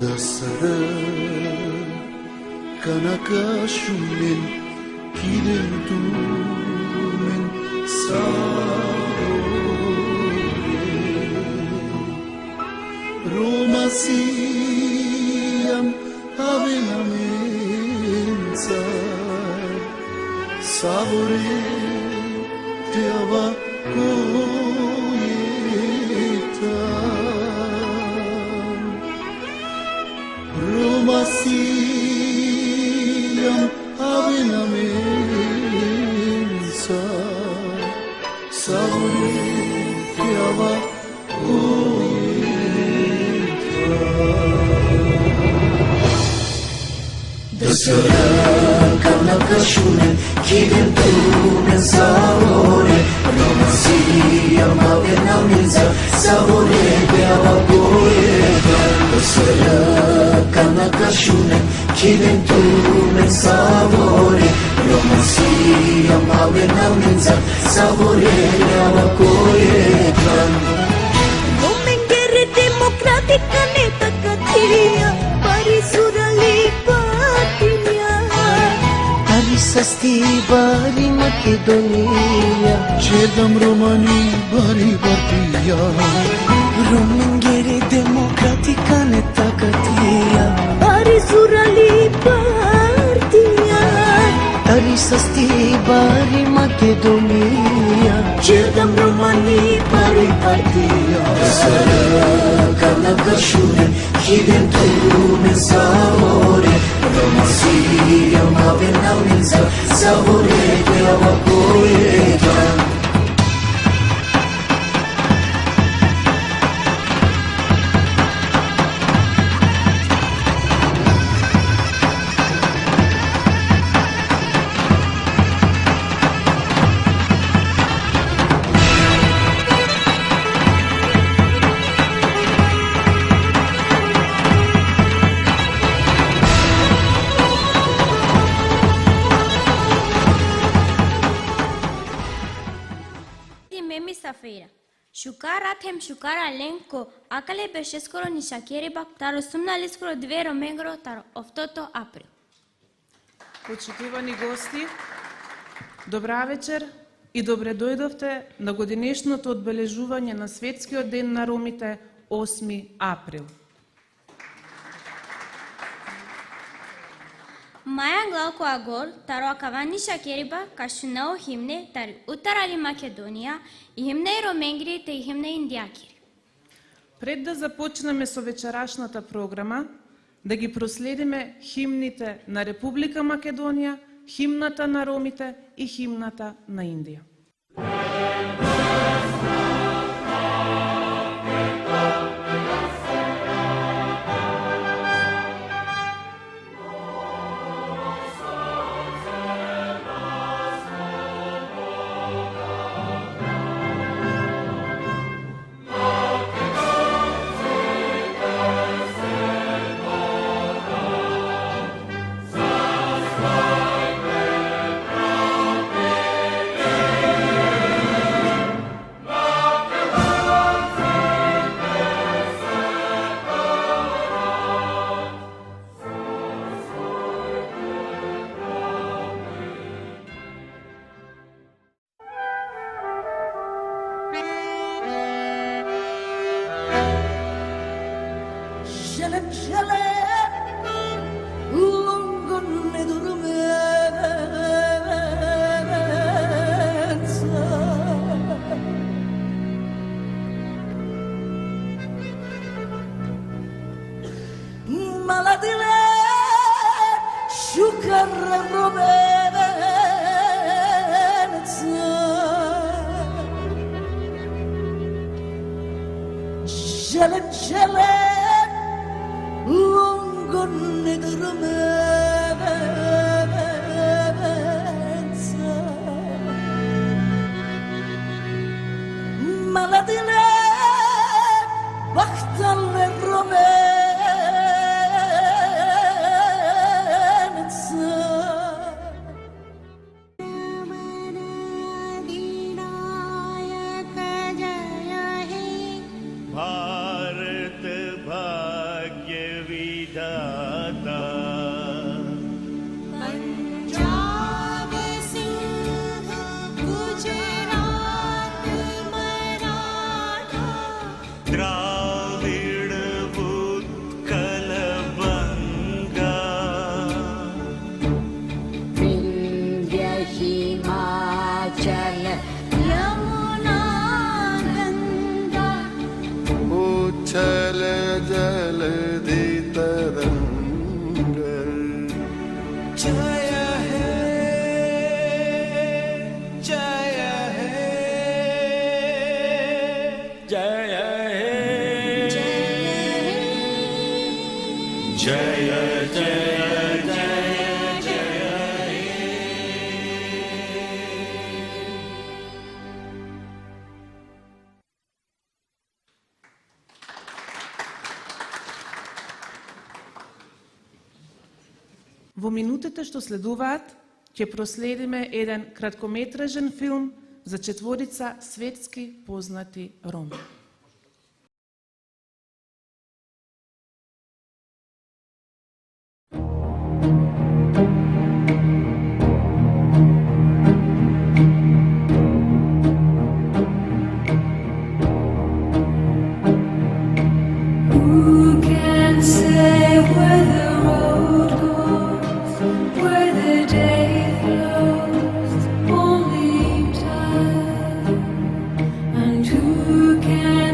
දසර කනකශුන්නෙන් කිරෙන්තුමෙන් Romasiam avenamenza Savore te ava coeta Romasiam avenamenza Savore te ava Dasara kanakashunen kidentunen savore Romasiam avenamenza savore beava poeta Dasara kanakashunen kidentunen savore Romasiam avenamenza savore beava poeta Romengere democratica neta catia Parisurali patinia Arisasti bari Macedonia Cedam Romani bari Bartia Romengere democratica neta catia Parisurali patinia Arisasti bari Macedonia Cedam Romani bari Partia Dasara kanakashunen kidentunen savore Romasiam avenamenza savore beava poeta Feira. Shukara them shukara lenko akale besheskoro ni shakiri bak taro sumnaliskoro две роменгро таро офтото април. Почитувани гости, добра вечер и добре дојдовте на годинешното одбележување на Светскиот ден на ромите 8 април. Маја Глалко Агор, таро акавани шакериба, кашунao химне, тари утарали Македонија, и химне и роменгрите и химне индијакири. Пред да започнеме со вечерашната програма, да ги проследиме химните на Република Македонија, химната на ромите и химната на Индија. भारत भाग्य ജലധിതരംഗങ്ങൾ ജയ ഹേ ജയ ഹേ ജയ ഹേ ജയ ജയ Во минутите што следуваат, ќе проследиме еден краткометражен филм за четворица светски познати роми. Who can say where the road goes, where the day flows? Only time. And who can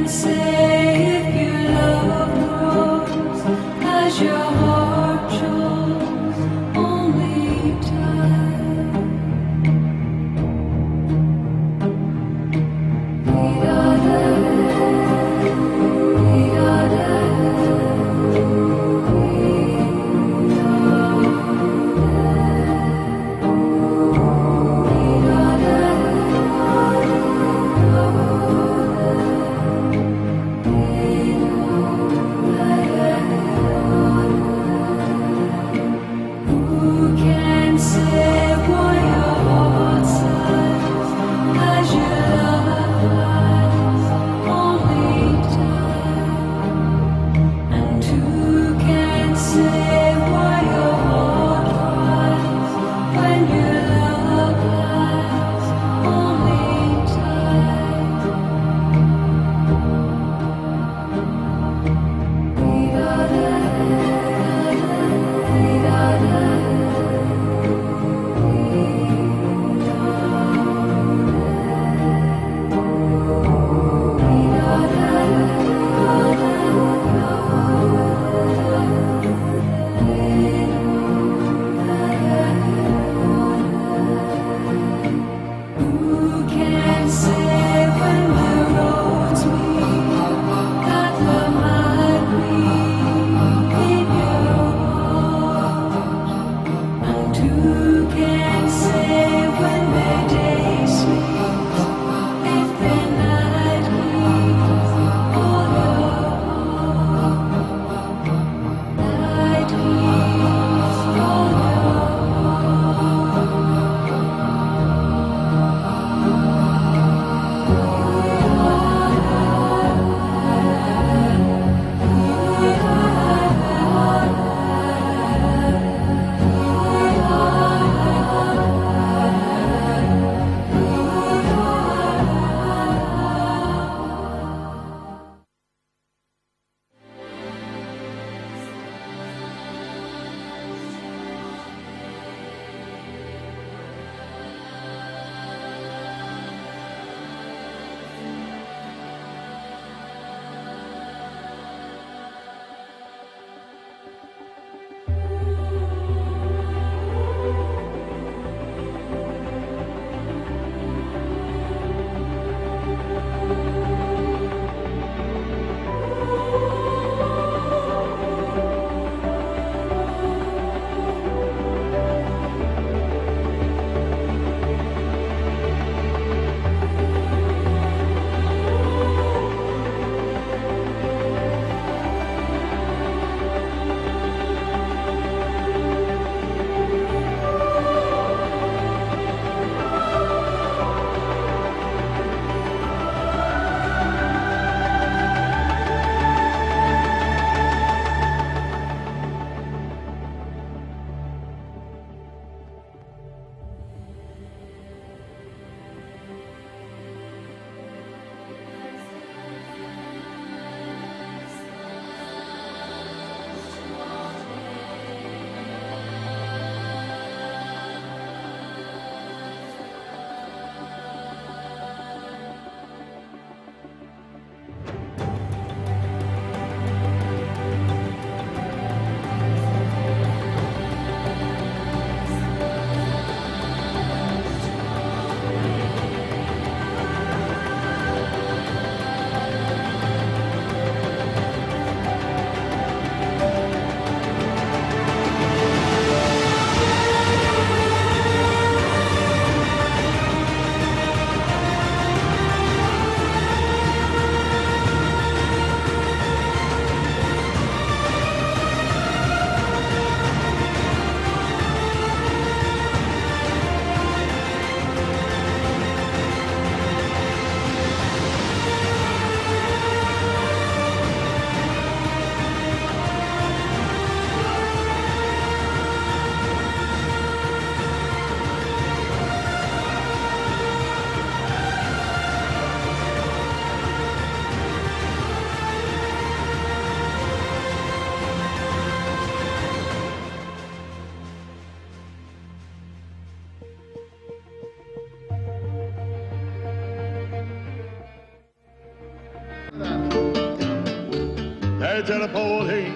to the pole, hey,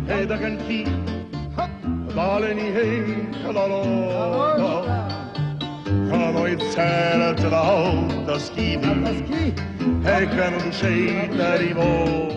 hey, the can keep, darling, hey, kalalo, nooit zeilen te de houten ski, hey, kan du scheiter die Wohl.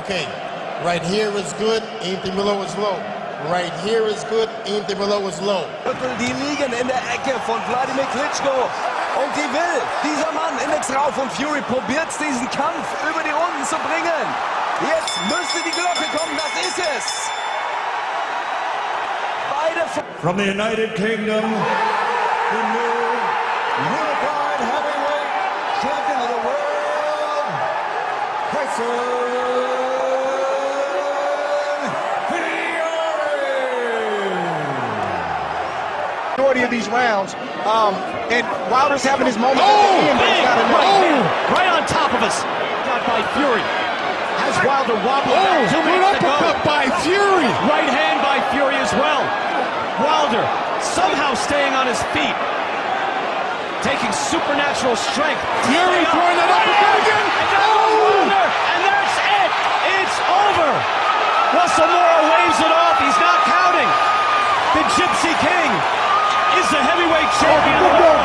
Okay, right here is good, anything below is low. Right here is good, anything below is low. Die liegen in der Ecke von Wladimir Klitschko. Und die will dieser Mann Index rauf und Fury probiert diesen Kampf über die Runden zu bringen. Jetzt müsste die Glocke kommen, das ist es. Beide From the United Kingdom, the new unified heavyweight champion of the world, Tyson Fury! majority of these rounds. And Wilder's having his moment at the end, but he's not enough. Right on top of us. Got by Fury. Has Wilder wobbling. 2 minutes to go. uppercut by Fury. Right hand by Fury as well. Wilder somehow staying on his feet. Taking supernatural strength. Fury throwing that uppercut again. Wilder, and that's it. It's over. Wasamura waves it off. He's not counting. The Gypsy King is the heavyweight champion of the world.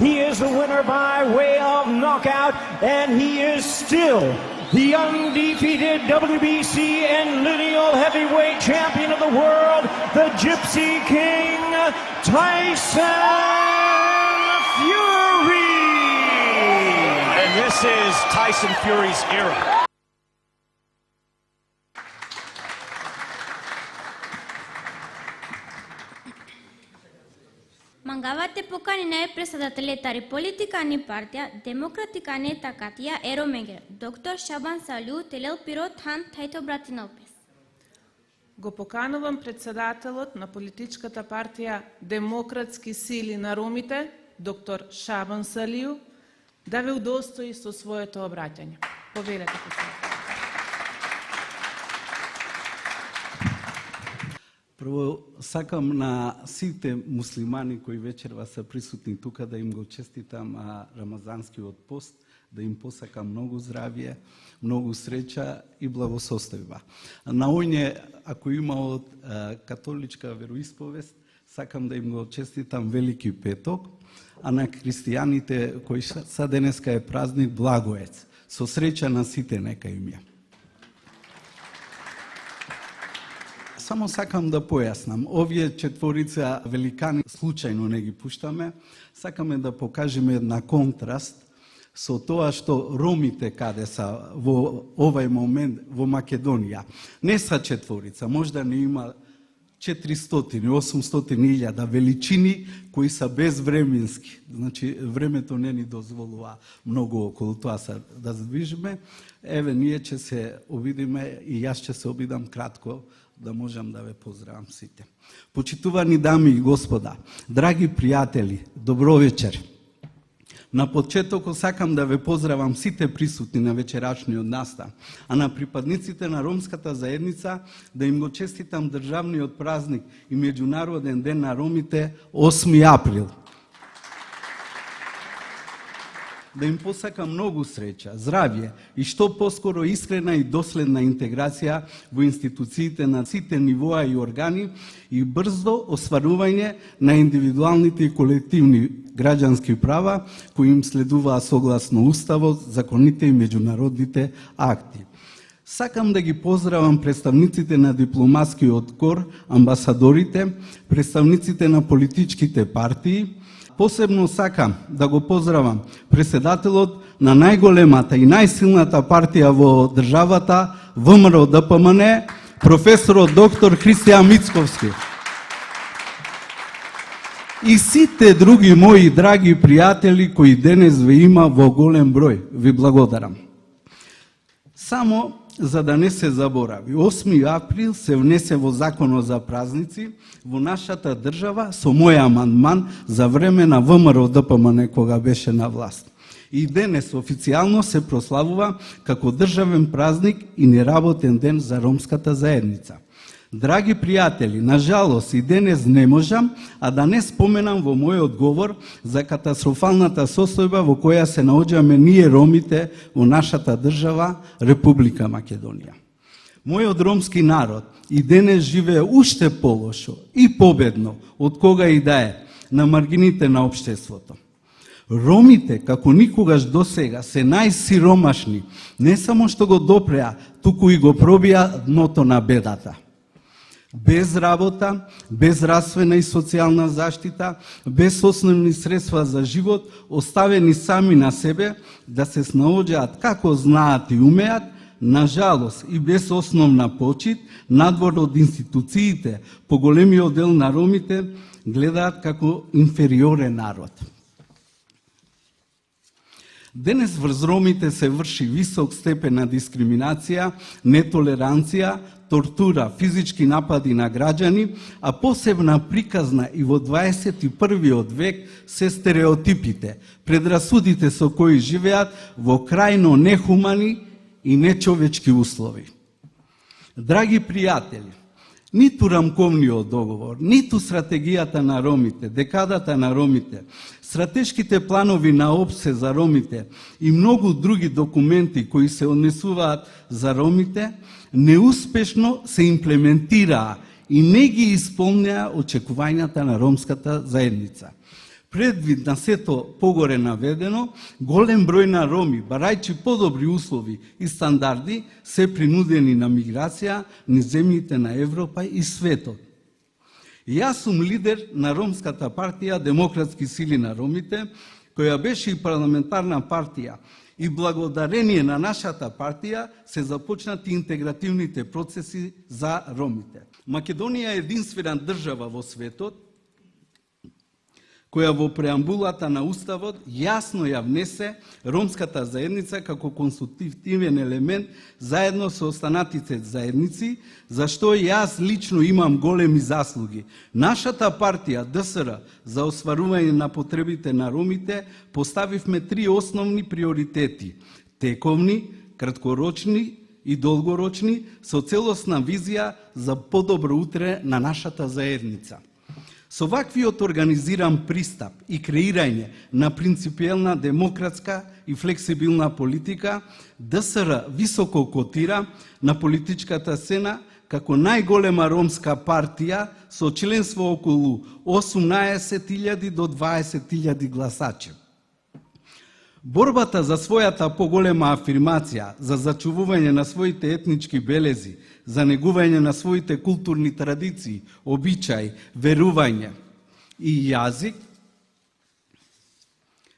He is the winner by way of knockout, and he is still the undefeated WBC and lineal heavyweight champion of the world, the Gypsy King, Tyson Fury. And this is Tyson Fury's era. Mangavate поканена е председателят Република ни партия Демократика нета Катия Еромегер, доктор Шабан Салю Телел Пирот Хан Тајто Братинопис. Го поканувам председателот на политичката партија Демократски сили на ромите, доктор Шабан Салију, да ве удостои со своето обраќање. Повелете, председател. Прво, сакам на сите муслимани кои вечерва се присутни тука да им го честитам рамазанскиот пост, да им посакам многу здравје, многу среќа и благосостојба. На оње, ако има од католичка вероисповест, сакам да им го честитам Велики петок, а на христијаните кои са денеска е празник Благоец. Со среќа на сите нека им ја. Само сакам да појаснам, овие четворица великани случајно не ги пуштаме, сакаме да покажеме една контраст со тоа што ромите каде са во овај момент во Македонија. Не са четворица, можда не има 400-800 величини кои са безвременски. Значи, времето не ни дозволува многу околу тоа се да задвижиме. Еве, ние ќе се обидиме и јас ќе се обидам кратко да можам да ве поздравам сите. Почитувани дами и господа, драги пријатели, добро вечер. На почетокот сакам да ве поздравам сите присутни на вечерашниот настан, а на припадниците на ромската заедница да им го честитам државниот празник и Меѓународен ден на ромите 8 април. Да им посакам многу среќа, здравје и што поскоро искрена и доследна интеграција во институциите на сите нивоа и органи и брзо остварување на индивидуалните и колективни граѓански права кои им следуваат согласно Уставот, законите и меѓународните акти. Сакам да ги поздравам представниците на дипломатскиот кор, амбасадорите, представниците на политичките партии. Посебно сакам да го поздравам председателот на најголемата и најсилната партија во државата, ВМРО ДПМН, професорот доктор Христијан Мицковски. И сите други мои драги пријатели кои денес ве има во голем број. Ви благодарам. Само за да не се заборави, 8 април се внесе во Законот за празници во нашата држава со мој амандман за време на ВМРО ДПМН кога беше на власт. И денес официјално се прославува како државен празник и неработен ден за ромската заедница. Драги пријатели, на жалост и денес не можам, а да не споменам во мојот говор за катастрофалната состојба во која се наоѓаме ние ромите во нашата држава, Република Македонија. Мојот ромски народ и денес живее уште полошо и победно од кога и да е на маргините на општеството. Ромите, како никогаш досега, се најсиромашни, не само што го допреа, туку и го пробија дното на бедата. Без работа, без здравствена и социјална заштита, без основни средства за живот, оставени сами на себе да се снаоѓаат како знаат и умеат, на жалост и без основна почит, надвор од институциите, поголемиот дел на ромите гледаат како инфериорен народ. Денес врз ромите се врши висок степен на дискриминација, нетолеранција, тортура, физички напади на граѓани, а посебна приказна и во 21. век се стереотипите, предрасудите со кои живеат во крајно нехумани и нечовечки услови. Драги пријатели, ниту рамковниот договор, ниту стратегијата на ромите, декадата на ромите, стратешките планови на ОПСЕ за ромите и многу други документи кои се однесуваат за ромите, неуспешно се имплементираа и не ги исполнеа очекувањата на ромската заедница. Предвид на сето погоре наведено, голем број на роми, барајќи подобри услови и стандарди, се принудени на миграција низ земјите на Европа и светот. Јас сум лидер на Ромската партија Демократски сили на ромите, која беше и парламентарна партија, и благодарение на нашата партија се започнати интегративните процеси за ромите. Македонија е единствена држава во светот која во преамбулата на Уставот јасно ја внесе ромската заедница како конститутивен елемент заедно со останатите заедници, за што јас лично имам големи заслуги. Нашата партија ДСР за остварување на потребите на ромите поставивме 3 основни приоритети: тековни, краткорочни и долгорочни, со целосна визија за подобро утре на нашата заедница. Со ваквиот организиран пристап и креирање на принципиелна демократска и флексибилна политика, ДСР високо котира на политичката сцена како најголема ромска партија со членство околу 18.000 до 20.000 гласачи. Борбата за својата поголема афирмација, за зачувување на своите етнички белези, за негување на своите културни традиции, обичаи, верување и јазик,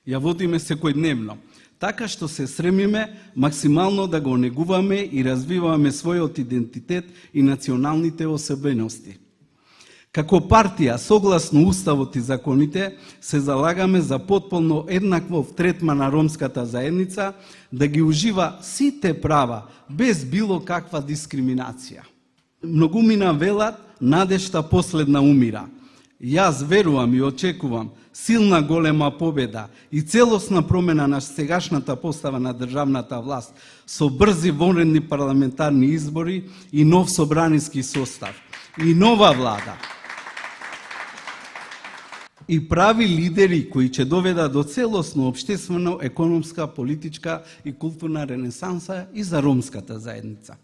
ја водиме секојдневно, така што се стремиме максимално да го негуваме и развиваме својот идентитет и националните особености. Како партија, согласно Уставот и законите, се залагаме за потполно еднаквов третман на ромската заедница, да ги ужива сите права, без било каква дискриминација. Многумина велат, надежта последна умира. Јас верувам и очекувам силна голема победа и целосна промена на сегашната постава на државната власт со брзи вонредни парламентарни избори и нов собраниски состав и нова влада. И прави лидери кои ќе доведат до целосно општествено, економска, политичка и културна ренесанса и за ромската заедница.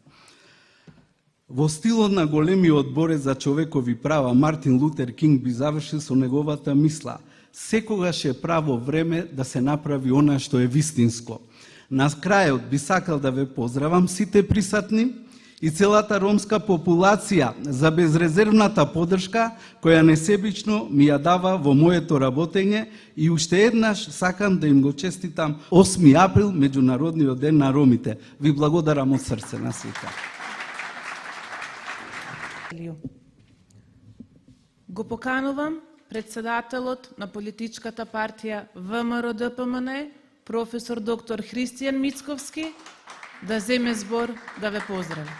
Во стилот на големиот борец за човекови права Мартин Лутер Кинг би завршил со неговата мисла: секогаш е право време да се направи она што е вистинско. На крајот би сакал да ве поздравам сите присутни и целата ромска популација за безрезервната поддршка која несебично ми ја дава во моето работење и уште еднаш сакам да им го честитам 8 април, Меѓународниот ден на ромите. Ви благодарам од срце на сите. Го поканувам председателот на политичката партија ВМРО-ДПМН, професор доктор Христијан Мицковски, да земе збор да ве поздрави.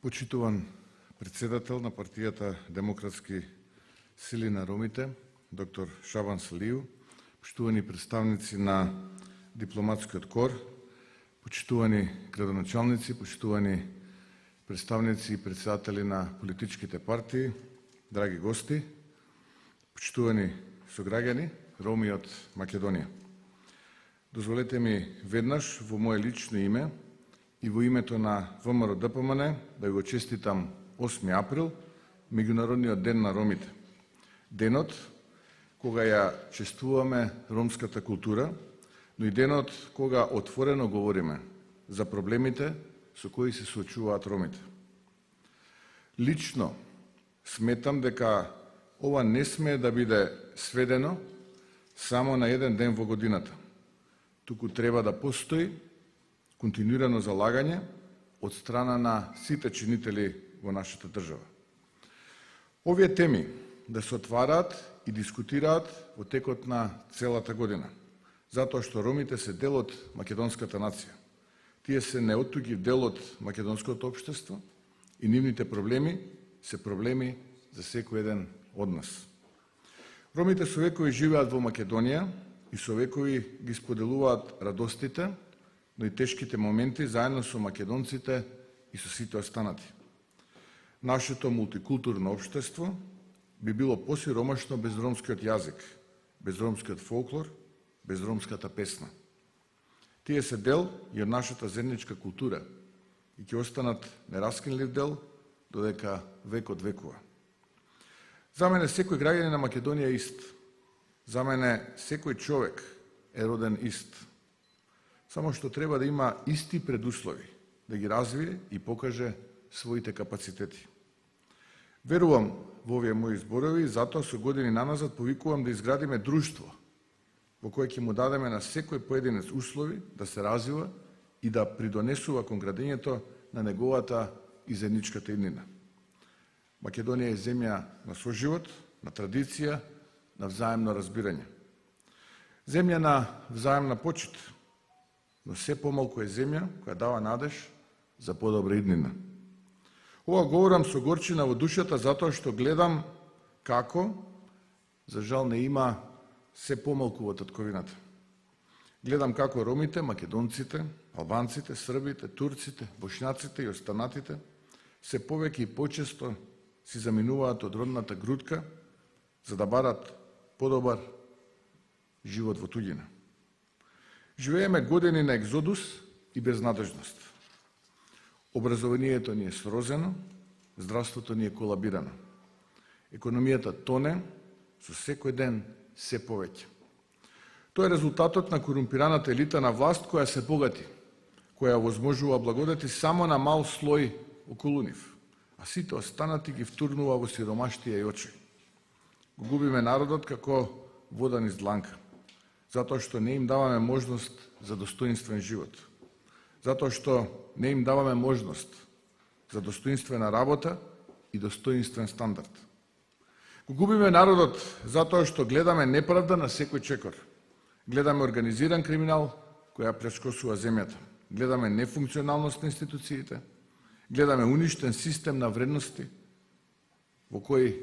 Почитуван председател на партијата Демократски сили на ромите, доктор Шабан Салију, почитувани представници на дипломатскиот кор, почитувани градоначалници, почитувани представници и председатели на политичките партии, драги гости, почитувани сограѓани, роми од Македонија. Дозволете ми веднаш во моје лично име и во името на ВМРО-ДПМН да го честитам 8 април, Меѓународниот ден на ромите. Денот кога ја чествуваме ромската култура, но и денот кога отворено говориме за проблемите со кои се соочуваат ромите. Лично сметам дека ова не смее да биде сведено само на еден ден во годината, туку треба да постои континуирано залагање од страна на сите чинители во нашата држава. Овие теми да се отвараат и дискутираат во текот на целата година, затоа што ромите се дел од македонската нација. Тие се неоттугив дел од македонското општество и нивните проблеми се проблеми за секој еден од нас. Ромите со векови живеат во Македонија и со векови ги споделуваат радостите, но и тешките моменти заедно со македонците и со сите останати. Нашето мултикултурно општество би било посиромашно без ромскиот јазик, без ромскиот фолклор, без ромската песна. Тие се дел и од нашата заедничка култура и ќе останат нераскинлив дел додека векот векува. За мене секој граѓанин на Македонија е ист. За мене секој човек е роден ист. Само што треба да има исти предуслови, да ги развие и покаже своите капацитети. Верувам во овие мои зборови и затоа со години наназад повикувам да изградиме друштво во кое ќе му дадеме на секој поединец услови да се развива и да придонесува кон градењето на неговата и заедничката иднина. Македонија е земја на соживот, на традиција, на взаемно разбирање. Земја на взаемна почит, но се помалку е земја која дава надеж за подобра иднина. Ова говорам со горчина во душата затоа што гледам како, за жал не има се помалку во татковината. Гледам како ромите, македонците, албанците, србите, турците, бошњаците и останатите се повеќе и почесто си заминуваат од родната грудка за да барат подобар живот во туѓина. Живееме години на екзодус и безнадежност. Образованието ни е срозено, здравството ни е колабирано. Економијата тоне со секој ден се повеќе. Тоа е резултатот на корумпираната елита на власт која се богати, која возможува благодати само на мал слој околу нив, а сите останати ги втурнува во сиромаштија и очи. Го губиме народот како вода низ дланка, затоа што не им даваме можност за достоинствен живот, затоа што не им даваме можност за достоинствена работа и достоинствен стандард. Го губиме народот затоа што гледаме неправда на секој чекор. Гледаме организиран криминал која прескосува земјата. Гледаме нефункционалност на институциите. Гледаме уништен систем на вредности во кој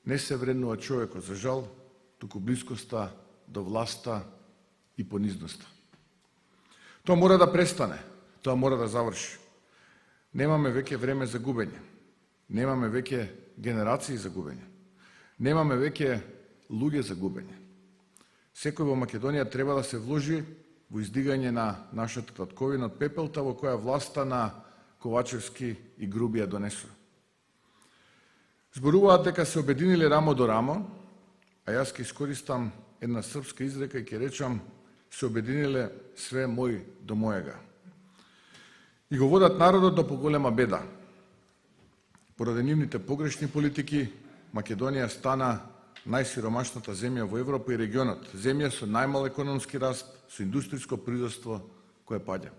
не се вреднува човекот, за жал, туку блискоста до власта и понизноста. Тоа мора да престане, тоа мора да заврши. Немаме веќе време за губење. Немаме веќе генерации за губење. Немаме веќе луѓе за губење. Секој во Македонија треба да се вложи во издигање на нашата татковина од пепелта во која власта на Ковачевски и Грубија донесува. Зборуваат дека се обединиле рамо до рамо, а јас ќе искористам една српска изрека и ќе речам се обединиле све мој до мојега. И го водат народот до поголема беда. Поради нивните погрешни политики, Македонија стана најсиромашната земја во Европа и регионот, земја со најмал економски раст, со индустриско производство кое паѓа.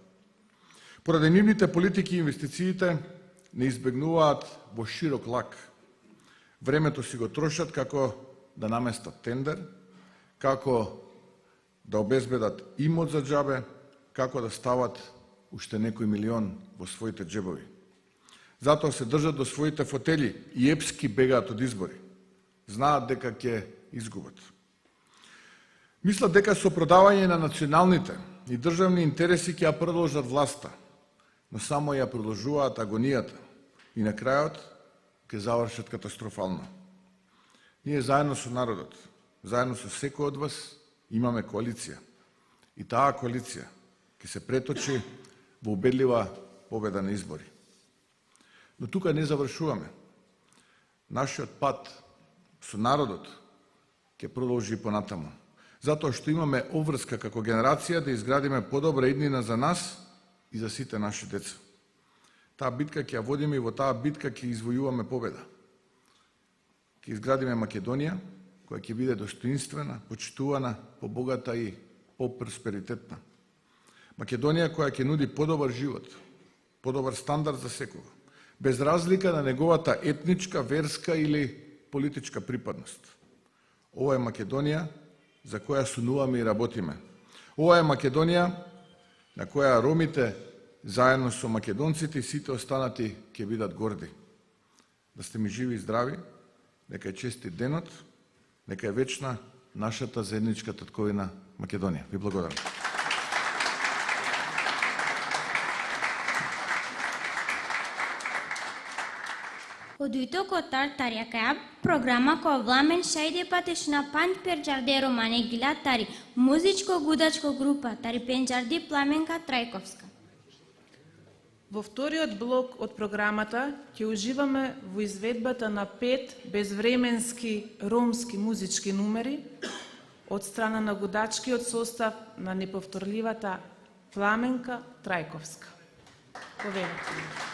Поради нивните политики и инвестициите не избегнуваат во широк лак. Времето си го трошат како да наместат тендер, како да обезбедат имот за џабе, како да стават уште некој милион во своите џебови. Затоа се држат до своите фотели и епски бегаат од избори. Знаат дека ќе изгубат. Мислат дека со продавање на националните и државни интереси ќе ја продолжат власта, но само ја продолжуваат агонијата и на крајот ќе завршат катастрофално. Ние заедно со народот, заедно со секој од вас имаме коалиција. И таа коалиција ќе се преточи во убедлива победа на избори. Но тука не завршуваме. Нашиот пат со народот ќе продолжи понатаму. Затоа што имаме обврска како генерација да изградиме подобра иднина за нас и за сите наши деца. Таа битка ќе ја водиме и во таа битка ќе извојуваме победа. Ќе изградиме Македонија, која ќе биде достоинствена, почитувана, побогата и попросперитетна. Македонија која ќе нуди подобар живот, подобар стандард за секого, без разлика на неговата етничка, верска или политичка припадност. Ова е Македонија за која сунуваме и работиме. Ова е Македонија на која ромите заедно со македонците и сите останати ќе бидат горди. Да сте ми живи и здрави, нека е честит денот, нека е вечна нашата заедничка татковина Македонија. Ви благодарам. Odujto kotar tarjaka programa ko vlamen šajde patešna pan perđarde romane gila tari muzičko-gudačko grupa tari penđardi Pламенка Трајковска. Во вториот блок од програмата ќе уживаме во изведбата на 5 безвременски ромски музички numери од страна на гудачкиот состав на неповторливата Пламенка Трајковска. Повелете.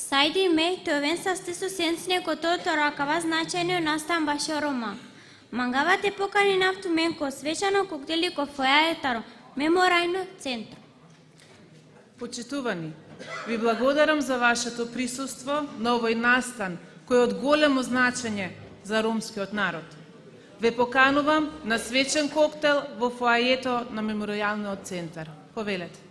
Сайди ме товен са стесу сенсне кото торакава значение настан баше Рома. Мангава те покани нафтумен ко свечано коктели ко фоја етаро, меморајно центро. Почитувани, ви благодарам за вашето присуство на овој настан, кој е од големо значење за ромскиот народ. Ве поканувам на свечен коктел во фоајето на Меморијалниот центар. Повелете.